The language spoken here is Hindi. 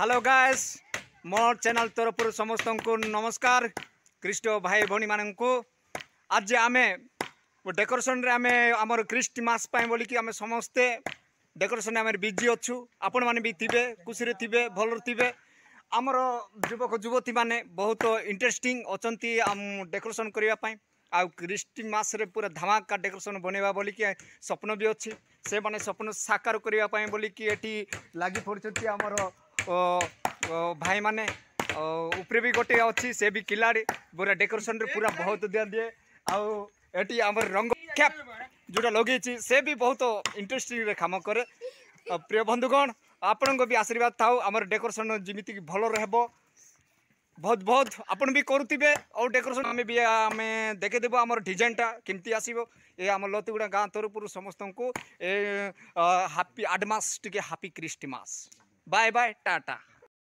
हेलो गाइस मोर चैनल तरफ समस्त को नमस्कार ख्रीष्ट भाई भौणी मान को आज आमे डेकोरेशन रे आमे हमर क्रिस्टमास पाए बोली कि आमे समस्ते डेकोरेशन आमे बिजी अच्छू आपण माने भी थिबे खुशी रे थिबे भल थिबे आमर युवक युवती माने बहुत इंटरेस्टिंग अचंती आम डेकोरेशन करिया पाए आ क्रिस्टमास रे पूरा धमाका डेकोरेशन बनेवा बोली कि स्वप्न भी अच्छी से माने स्वप्न साकार करिया पाए बोली कि एटी लागी पड़छथि हमर भाई माने ऊपर भी गोटे अच्छी से भी किलाड़ी पूरा डेकोरेशन रे पूरा बहुत ध्यान दिए आउ एटी हमर रंग कैप जोटा लगे से भी बहुत इंटरेस्टिंग रे काम करे प्रिय बंधुगण आपण को भी आशीर्वाद थाउ हमर डेकोरेशन जिमिति भल रहबो बहुत बहुत आपण भी करुथिबे और डेकोरेशन आमे भी आमे देखे देबो हमर डिजाइन टा केमती आसीबो ए हमर लतीगुड़ा गाँ तरफ समस्त को हैप्पी एडवांस टिके happy Christmas bye bye Tata.